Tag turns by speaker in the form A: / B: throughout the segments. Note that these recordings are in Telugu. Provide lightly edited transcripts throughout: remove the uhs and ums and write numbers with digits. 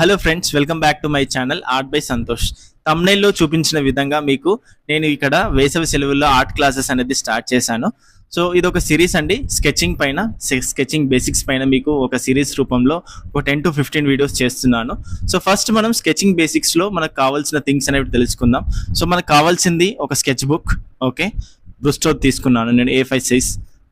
A: Hello friends, welcome back to my channel art by Santosh. తమ్నైల్లో చూపించిన విధంగా మీకు నేను ఇక్కడ వేసవి సెలవుల్లో ఆర్ట్ క్లాసెస్ అనేది స్టార్ట్ చేశాను. సో ఇది ఒక సిరీస్ అండి. స్కెచింగ్ పైన, స్కెచింగ్ బేసిక్స్ పైన మీకు ఒక సిరీస్ రూపంలో ఒక 10 to 15 వీడియోస్ చేస్తున్నాను. సో ఫస్ట్ మనం స్కెచింగ్ బేసిక్స్లో మనకు కావాల్సిన థింగ్స్ అనేవి తెలుసుకుందాం. సో మనకు కావాల్సింది ఒక స్కెచ్ బుక్, ఓకే, బ్రుస్టో తీసుకున్నాను నేను A5 సైజ్,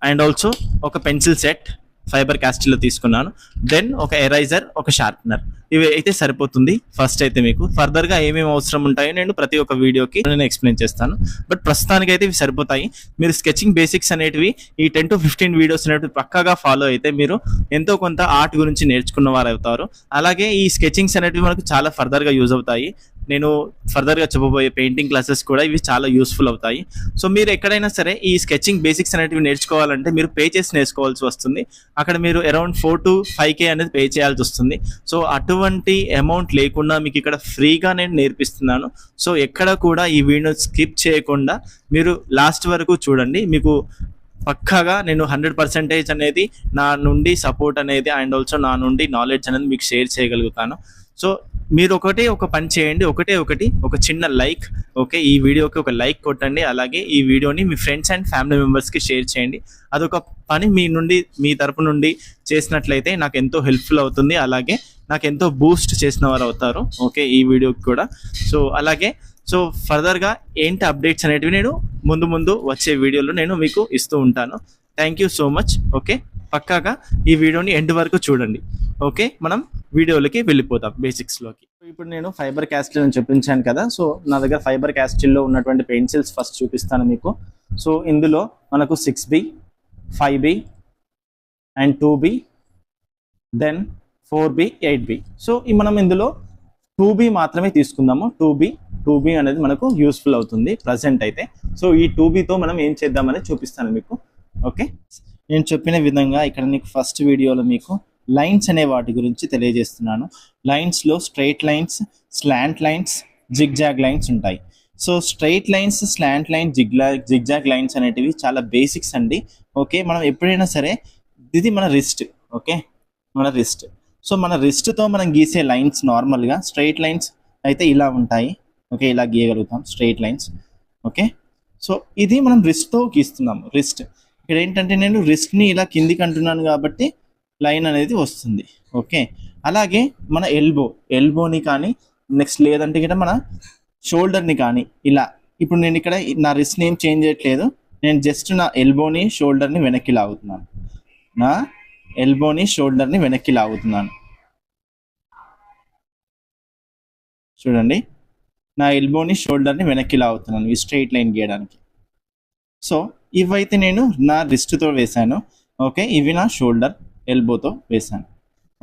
A: అండ్ ఆల్సో ఒక పెన్సిల్ సెట్ ఫైబర్ క్యాస్టిల్లో తీసుకున్నాను. దెన్ ఒక ఎరైజర్, ఒక షార్ప్నర్, ఇవి అయితే సరిపోతుంది. ఫస్ట్ అయితే మీకు ఫర్దర్గా ఏమేమి అవసరం ఉంటాయో నేను ప్రతి ఒక్క వీడియోకి నేను ఎక్స్ప్లెయిన్ చేస్తాను. బట్ ప్రస్తుతానికి అయితే ఇవి సరిపోతాయి. మీరు స్కెచింగ్ బేసిక్స్ అనేటివి ఈ 10 to 15 వీడియోస్ అనేటివి పక్కాగా ఫాలో అయితే మీరు ఎంతో కొంత ఆర్ట్ గురించి నేర్చుకున్న వారు అవుతారు. అలాగే ఈ స్కెచింగ్స్ అనేటివి మనకు చాలా ఫర్దర్గా యూజ్ అవుతాయి. నేను ఫర్దర్గా చెప్పబోయే పెయింటింగ్ క్లాసెస్ కూడా ఇవి చాలా యూస్ఫుల్ అవుతాయి. సో మీరు ఎక్కడైనా సరే ఈ స్కెచింగ్ బేసిక్స్ అనేటివి నేర్చుకోవాలంటే మీరు పే చేసి నేర్చుకోవాల్సి వస్తుంది. అక్కడ మీరు అరౌండ్ 4 to 5K అనేది పే చేయాల్సి వస్తుంది. సో అటువంటి అమౌంట్ లేకుండా మీకు ఇక్కడ ఫ్రీగా నేను నేర్పిస్తున్నాను. సో ఎక్కడ కూడా ఈ వీడియో స్కిప్ చేయకుండా మీరు లాస్ట్ వరకు చూడండి. మీకు పక్కాగా నేను 100% అనేది నా నుండి సపోర్ట్ అనేది అండ్ ఆల్సో నా నుండి నాలెడ్జ్ అనేది మీకు షేర్ చేయగలుగుతాను. సో మీరు ఒక పని చేయండి, ఒక చిన్న లైక్, ఓకే, ఈ వీడియోకి ఒక లైక్ కొట్టండి. అలాగే ఈ వీడియోని మీ ఫ్రెండ్స్ అండ్ ఫ్యామిలీ మెంబర్స్కి షేర్ చేయండి. అదొక పని మీ తరపు నుండి చేసినట్లయితే నాకు ఎంతో హెల్ప్ఫుల్ అవుతుంది. అలాగే నాకు ఎంతో బూస్ట్ చేసిన వారు అవుతారు, ఓకే, ఈ వీడియోకి కూడా. సో ఫర్దర్గా ఏంటి అప్డేట్స్ అనేటివి నేను ముందు వచ్చే వీడియోలో నేను మీకు ఇస్తూ ఉంటాను. Thank you so much. Okay, పక్కాగా ఈ వీడియోని ఎండ్ వరకు చూడండి. ఓకే, మనం వీడియోలకి వెళ్ళిపోతాం బేసిక్స్లోకి. ఇప్పుడు నేను ఫైబర్ క్యాస్టిల్ అని చూపించాను కదా. సో నా దగ్గర ఫైబర్ క్యాస్టిల్లో ఉన్నటువంటి పెన్సిల్స్ ఫస్ట్ చూపిస్తాను మీకు. సో ఇందులో మనకు 6B, 5B and 2B, then 4B, 8B. So మనం ఇందులో 2B మాత్రమే తీసుకుందాము. 2B అనేది మనకు యూస్ఫుల్ అవుతుంది ప్రజెంట్ అయితే. సో ఈ 2Bతో మనం ఏం చేద్దామని చూపిస్తాను మీకు. ఓకే, నేను చెప్పిన విధంగా ఇక్కడ నీకు ఫస్ట్ వీడియోలో మీకు లైన్స్ అనే వాటి గురించి తెలియజేస్తున్నాను. లైన్స్లో straight lines, slant lines, zigzag lines ఉంటాయి. So straight lines, slant line, zigzag lines అనేటివి చాలా బేసిక్స్ అండి. ఓకే, మనం ఎప్పుడైనా సరే ఇది మన రిస్ట్, ఓకే, మన రిస్ట్. సో మన రిస్ట్తో మనం గీసే లైన్స్ నార్మల్గా స్ట్రైట్ లైన్స్ అయితే ఇలా ఉంటాయి. ఓకే, ఇలా గీయగలుగుతాం స్ట్రైట్ లైన్స్. ఓకే, సో ఇది మనం రిస్ట్తో గీస్తున్నాము. రిస్ట్ ఇక్కడ ఏంటంటే నేను రిస్ట్ని ఇలా కిందికి అంటున్నాను కాబట్టి లైన్ అనేది వస్తుంది. ఓకే, అలాగే మన ఎల్బోని కానీ నెక్స్ట్ లేదంటే ఇక్కడ మన షోల్డర్ని కానీ ఇలా. ఇప్పుడు నేను ఇక్కడ నా రిస్ట్ని ఏం చేంజ్ చేయట్లేదు. నేను జస్ట్ నా ఎల్బోని షోల్డర్ని వెనక్కి లాగుతున్నాను. చూడండి, నా ఎల్బోని షోల్డర్ని వెనక్కి లాగుతున్నాను ఈ స్ట్రైట్ లైన్ గీయడానికి. సో ఇవైతే నేను నా రిస్ట్తో వేశాను. ఓకే, ఇవి నా షోల్డర్ ఎల్బోతో వేశాను.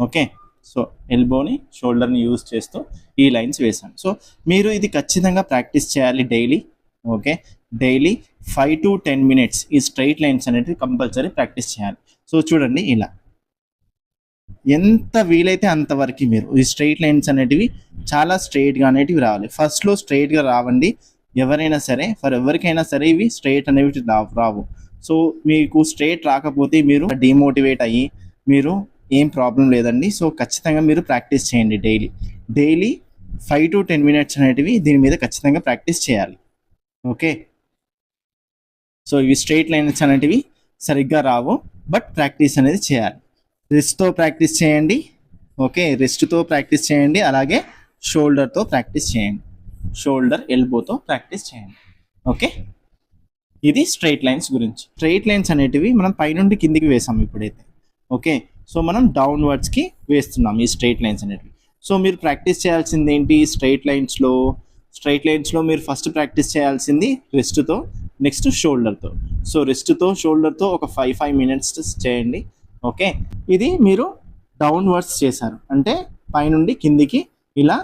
A: ఓకే, సో ఎల్బోని షోల్డర్ని యూజ్ చేస్తూ ఈ లైన్స్ వేశాను. సో మీరు ఇది ఖచ్చితంగా ప్రాక్టీస్ చేయాలి daily. Okay, daily 5 to 10 minutes ఈ స్ట్రైట్ లైన్స్ అనేటివి కంపల్సరీ ప్రాక్టీస్ చేయాలి. సో చూడండి, ఇలా ఎంత వీలైతే అంతవరకు మీరు ఈ స్ట్రైట్ లైన్స్ అనేటివి చాలా స్ట్రైట్గా అనేటివి రావాలి. ఫస్ట్లో స్ట్రైట్గా రావండి ఎవరైనా సరే, ఎవరికైనా సరే ఇవి స్ట్రైట్ అనేవి రావు. సో మీకు స్ట్రైట్ రాకపోతే మీరు డిమోటివేట్ అయ్యి మీరు ఏం ప్రాబ్లం లేదండి. సో ఖచ్చితంగా మీరు ప్రాక్టీస్ చేయండి డైలీ 5 to 10 minutes అనేటివి దీని మీద ఖచ్చితంగా ప్రాక్టీస్ చేయాలి. ఓకే, సో ఇవి స్ట్రైట్ లైన్స్ అనేటివి సరిగ్గా రావు, బట్ ప్రాక్టీస్ అనేది చేయాలి. రిస్ట్తో ప్రాక్టీస్ చేయండి. ఓకే, రిస్ట్తో ప్రాక్టీస్ చేయండి. అలాగే షోల్డర్తో ప్రాక్టీస్ చేయండి. షోల్డర్, ఎల్బోతో ప్రాక్టీస్ చేయండి. ఓకే, ఇది స్ట్రైట్ లైన్స్ గురించి. స్ట్రైట్ లైన్స్ అనేటివి మనం పైనుండి కిందికి వేసాం ఇప్పుడైతే. ఓకే, సో మనం డౌన్వర్డ్స్కి వేస్తున్నాం ఈ స్ట్రైట్ లైన్స్ అనేటివి. సో మీరు ప్రాక్టీస్ చేయాల్సింది ఏంటి? స్ట్రైట్ లైన్స్లో మీరు ఫస్ట్ ప్రాక్టీస్ చేయాల్సింది రిస్ట్తో, నెక్స్ట్ షోల్డర్తో. సో రిస్ట్తో, షోల్డర్తో ఒక 5 minutes చేయండి. ఓకే, ఇది మీరు డౌన్వర్డ్స్ చేశారు అంటే పైనుండి కిందికి ఇలా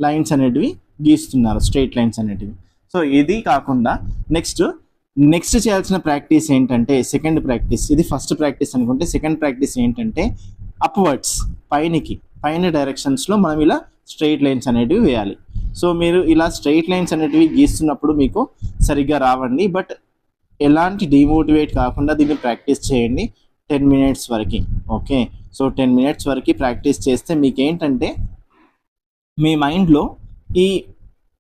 A: లైన్స్ అనేటివి గీస్తున్నారు, స్ట్రైట్ లైన్స్ అనేటివి. సో ఇది కాకుండా నెక్స్ట్ చేయాల్సిన ప్రాక్టీస్ ఏంటంటే సెకండ్ ప్రాక్టీస్. ఇది ఫస్ట్ ప్రాక్టీస్ అనుకుంటే సెకండ్ ప్రాక్టీస్ ఏంటంటే అప్వర్డ్స్, పైన డైరెక్షన్స్లో మనం ఇలా స్ట్రైట్ లైన్స్ అనేటివి వేయాలి. సో మీరు ఇలా స్ట్రైట్ లైన్స్ అనేటివి గీస్తున్నప్పుడు మీకు సరిగ్గా రావండి, బట్ ఎలాంటి డిమోటివేట్ కాకుండా దీన్ని ప్రాక్టీస్ చేయండి 10 minutes వరకు. ఓకే, సో 10 minutes వరకు ప్రాక్టీస్ చేస్తే మీకు ఏంటంటే మీ మైండ్లో ఈ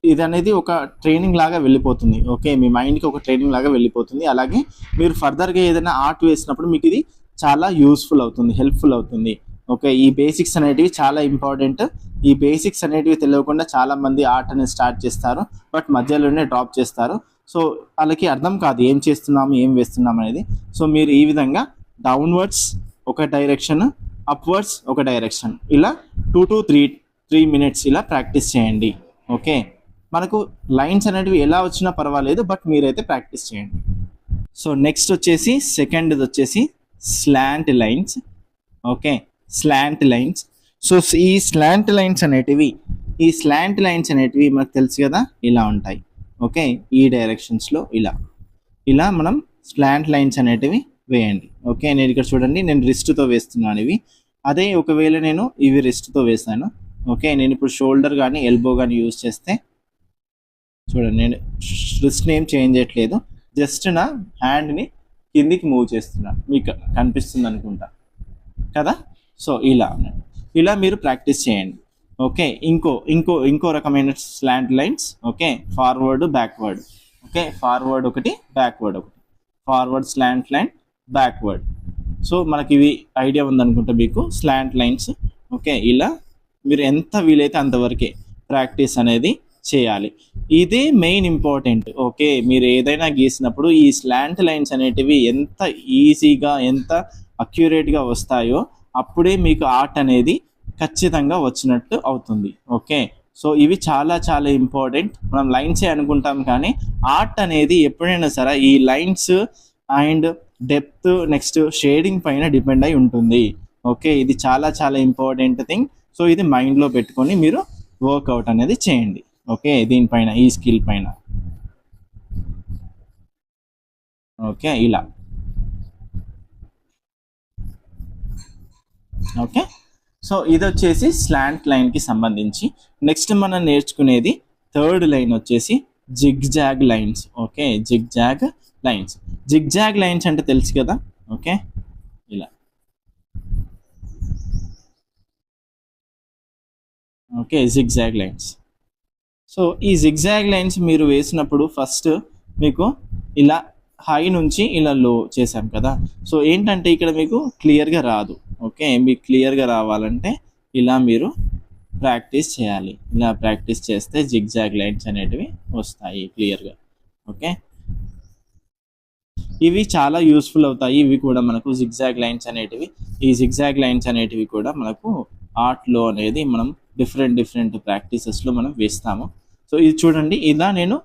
A: ఇది అనేది ఒక ట్రైనింగ్ లాగా వెళ్ళిపోతుంది. ఓకే, మీ మైండ్కి ఒక ట్రైనింగ్ లాగా వెళ్ళిపోతుంది. అలాగే మీరు ఫర్దర్గా ఏదైనా ఆర్ట్ వేసినప్పుడు మీకు ఇది చాలా యూస్ఫుల్ అవుతుంది, హెల్ప్ఫుల్ అవుతుంది. ఓకే, ఈ బేసిక్స్ అనేటివి చాలా ఇంపార్టెంట్. ఈ బేసిక్స్ అనేటివి తెలియకుండా చాలా మంది ఆర్ట్ అనేది స్టార్ట్ చేస్తారు, బట్ మధ్యలోనే డ్రాప్ చేస్తారు. సో వాళ్ళకి అర్థం కాదు ఏం చేస్తున్నాము, ఏం వేస్తున్నాము అనేది. సో మీరు ఈ విధంగా డౌన్వర్డ్స్ ఒక డైరెక్షన్, అప్వర్డ్స్ ఒక డైరెక్షన్, ఇలా 2 to 3 minutes ఇలా ప్రాక్టీస్ చేయండి. ఓకే, మనకు లైన్స్ అనేటివి ఎలా వచ్చినా పర్వాలేదు, బట్ మీరైతే ప్రాక్టీస్ చేయండి. సో నెక్స్ట్ వచ్చేసి సెకండ్ వచ్చేసి slant lines. Okay, slant lines. So ఈ స్లాంట్ లైన్స్ అనేటివి మనకు తెలుసు కదా, ఇలా ఉంటాయి. ఓకే, ఈ డైరెక్షన్స్లో ఇలా మనం స్లాంట్ లైన్స్ అనేటివి వేయండి. ఓకే, నేను ఇక్కడ చూడండి, నేను రిస్ట్తో వేస్తున్నాను ఇవి. అదే ఒకవేళ నేను ఇవి రిస్ట్తో వేస్తాను. ఓకే, నేను ఇప్పుడు షోల్డర్ కానీ ఎల్బో కానీ యూజ్ చేస్తే చూడండి, నేను రిస్ట్ని ఏం చేంజ్ చేయట్లేదు, జస్ట్ నా హ్యాండ్ని కిందికి మూవ్ చేస్తున్నాను. మీకు కనిపిస్తుంది అనుకుంటా కదా. సో ఇలా మీరు ప్రాక్టీస్ చేయండి. ఓకే, ఇంకో రకమైన slant lines. Okay, forward backward. Okay, forward ఒకటి, బ్యాక్వర్డ్ ఒకటి, forward slant line, backward. So మనకి ఇవి ఐడియా ఉందనుకుంటా మీకు స్లాంట్ లైన్స్. ఓకే, ఇలా మీరు ఎంత వీలైతే అంతవరకే ప్రాక్టీస్ అనేది చేయాలి. ఇదే మెయిన్ ఇంపార్టెంట్. ఓకే, మీరు ఏదైనా గీసినప్పుడు ఈ స్లాంట్ లైన్స్ అనేటివి ఎంత ఈజీగా, ఎంత అక్యురేట్గా వస్తాయో అప్పుడే మీకు ఆర్ట్ అనేది ఖచ్చితంగా వచ్చినట్టు అవుతుంది. ఓకే, సో ఇవి చాలా చాలా ఇంపార్టెంట్. మనం లైన్సే అనుకుంటాం కానీ ఆర్ట్ అనేది ఎప్పుడైనా సరే ఈ lines and depth, next shading పైన డిపెండ్ అయి ఉంటుంది. ఓకే, ఇది చాలా చాలా ఇంపార్టెంట్ థింగ్. సో ఇది మైండ్లో పెట్టుకొని మీరు వర్కౌట్ అనేది చేయండి. ఓకే, దీనిపైన, ఈ స్కిల్ పైన. ఓకే, ఇలా. ఓకే, సో ఇది వచ్చేసి స్లాంట్ లైన్కి సంబంధించి. నెక్స్ట్ మనం నేర్చుకునేది థర్డ్ లైన్ వచ్చేసి zigzag lines. Okay, zigzag lines. Zigzag lines అంటే తెలుసు కదా. ఓకే, ఇలా. Okay, zigzag lines. సో ఈ జిగ్జాగ్ లైన్స్ మీరు వేసినప్పుడు ఫస్ట్ మీకు ఇలా హై నుంచి ఇలా లో చేశాం కదా. సో ఏంటంటే ఇక్కడ మీకు క్లియర్గా రాదు. ఓకే, మీకు క్లియర్గా రావాలంటే ఇలా మీరు ప్రాక్టీస్ చేయాలి. ఇలా ప్రాక్టీస్ చేస్తే జిగ్జాగ్ లైన్స్ అనేటివి వస్తాయి క్లియర్గా. ఓకే, ఇవి చాలా యూస్ఫుల్ అవుతాయి. ఇవి కూడా మనకు జిగ్జాగ్ లైన్స్ అనేటివి, ఈ జిగ్జాగ్ లైన్స్ అనేటివి కూడా మనకు ఆర్ట్లో అనేది మనం డిఫరెంట్ ప్రాక్టీసెస్లో మనం వేస్తాము. సో ఇది చూడండి, ఇలా నేను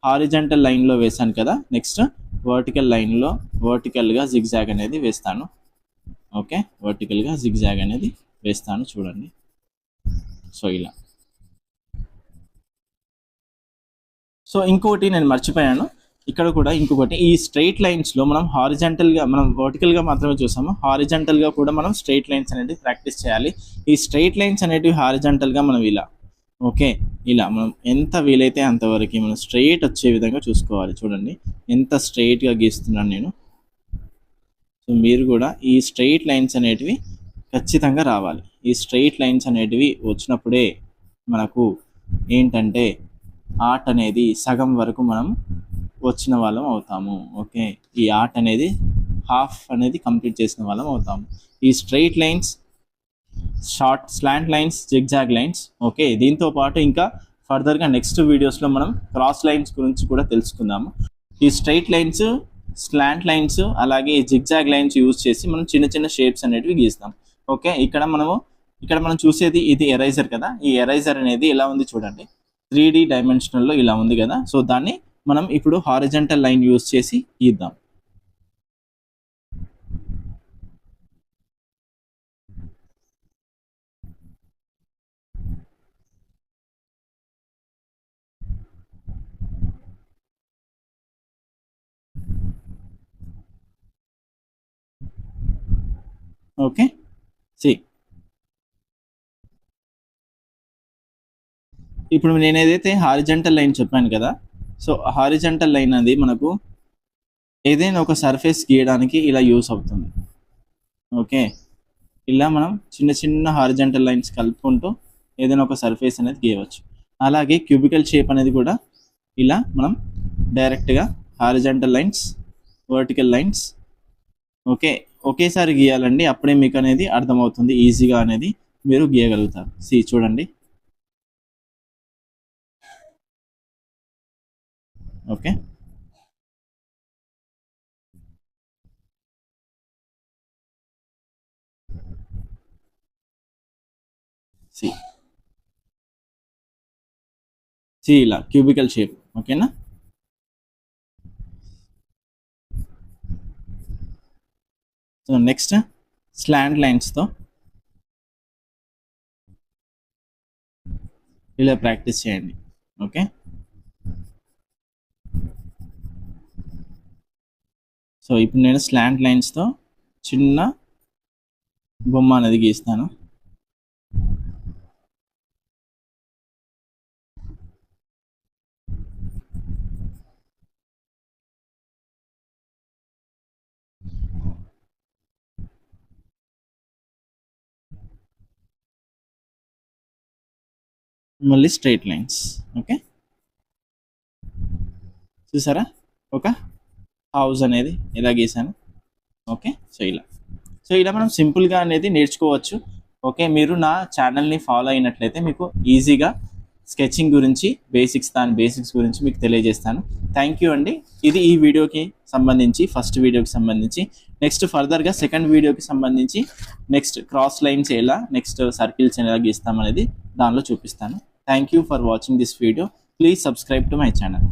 A: హారిజంటల్ లైన్లో వేసాను కదా. నెక్స్ట్ వర్టికల్ లైన్లో వర్టికల్గా జిగ్జాగ్ అనేది వేస్తాను. ఓకే, వర్టికల్గా జిగ్జాగ్ అనేది వేస్తాను చూడండి. సో ఇలా. సో ఇంకొకటి నేను మర్చిపోయాను, ఇక్కడ కూడా ఇంకొకటి, ఈ స్ట్రైట్ లైన్స్లో మనం హారిజంటల్గా, మనం వర్టికల్గా మాత్రమే చూసాము, హారిజంటల్గా కూడా మనం స్ట్రైట్ లైన్స్ అనేది ప్రాక్టీస్ చేయాలి. ఈ స్ట్రైట్ లైన్స్ అనేటివి హారిజంటల్గా మనం ఇలా, ఓకే, ఇలా మనం ఎంత వీలైతే అంతవరకు మనం స్ట్రైట్ వచ్చే విధంగా చూసుకోవాలి. చూడండి ఎంత స్ట్రైట్గా గీస్తున్నాను నేను. సో మీరు కూడా ఈ స్ట్రైట్ లైన్స్ అనేటివి ఖచ్చితంగా రావాలి. ఈ స్ట్రైట్ లైన్స్ అనేటివి వచ్చినప్పుడే మనకు ఏంటంటే ఆర్ట్ అనేది సగం వరకు మనం వచ్చిన వాళ్ళం అవుతాము. ఓకే, ఈ ఆర్ట్ అనేది హాఫ్ అనేది కంప్లీట్ చేసిన వాళ్ళం అవుతాము. ఈ straight lines, short slant lines, zigzag lines. Okay, దీంతో పాటు ఇంకా ఫర్దర్గా నెక్స్ట్ వీడియోస్లో మనం క్రాస్ లైన్స్ గురించి కూడా తెలుసుకుందాము. ఈ స్ట్రైట్ లైన్స్, స్లాంట్ లైన్స్, అలాగే జిగ్జాగ్ లైన్స్ యూజ్ చేసి మనం చిన్న చిన్న షేప్స్ అనేటివి గీస్తాం. ఓకే, ఇక్కడ మనం చూసేది ఇది ఎరైజర్ కదా. ఈ ఎరైజర్ అనేది ఎలా ఉంది చూడండి, 3D డైమెన్షనల్లో ఇలా ఉంది కదా. సో దాన్ని మనం ఇప్పుడు హారిజంటల్ లైన్ యూజ్ చేసి గీద్దాం. ఓకే, సి ఇప్పుడు నేను ఏదైతే హారిజంటల్ లైన్ చెప్పాను కదా. సో హారిజంటల్ లైన్ అనేది మనకు ఏదైనా ఒక సర్ఫేస్ గీయడానికి ఇలా యూస్ అవుతుంది. ఓకే, ఇలా మనం చిన్న చిన్న హారిజంటల్ లైన్స్ కలుపుకుంటూ ఏదైనా ఒక సర్ఫేస్ అనేది గీయవచ్చు. అలాగే క్యూబికల్ షేప్ అనేది కూడా ఇలా మనం డైరెక్ట్గా హారిజాంటల్ లైన్స్, వర్టికల్ లైన్స్ ఒకేసారి గీయాలండి. అప్పుడే మీకు అనేది అర్థమవుతుంది, ఈజీగా అనేది మీరు గీయగలుగుతారు. చూడండి. ఓకే, ఇలా క్యూబికల్ షేప్. ఓకేనా? సో నెక్స్ట్ స్లాంట్ లైన్స్తో ఇలా ప్రాక్టీస్ చేయండి. ఓకే, సో ఇప్పుడు నేను స్లాంట్ లైన్స్తో చిన్న బొమ్మ అనేది గీస్తాను. మళ్ళీ స్ట్రైట్ లైన్స్. ఓకే, చూసారా ఒక హౌస్ అనేది ఎలా గీసాను. ఓకే, సో ఇలా మనం సింపుల్గా అనేది నేర్చుకోవచ్చు. ఓకే, మీరు నా ఛానల్ని ఫాలో అయినట్లయితే మీకు ఈజీగా స్కెచింగ్ గురించి దాని బేసిక్స్ గురించి మీకు తెలియజేస్తాను. థ్యాంక్ యూ అండి. ఇది ఈ వీడియోకి సంబంధించి, ఫస్ట్ వీడియోకి సంబంధించి. నెక్స్ట్ ఫర్దర్గా సెకండ్ వీడియోకి సంబంధించి నెక్స్ట్ క్రాస్ లైన్స్ ఎలా, నెక్స్ట్ సర్కిల్స్ ఎలా గీస్తామనేది దానిలో చూపిస్తాను. Thank you for watching this video. Please subscribe to my channel.